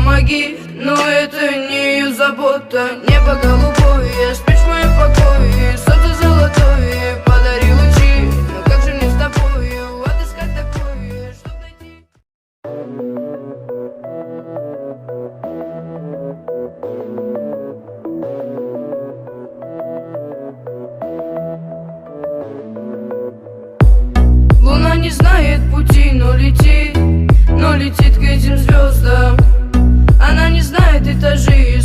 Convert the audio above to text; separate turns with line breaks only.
помоги. Но это не ее забота. Небо голубое, спишь в моем покое. Солнце золотое, подари лучи. Но как же мне с тобою отыскать такое, чтоб найти? Луна не знает пути, но летит к этим звездам. Она не знает этажей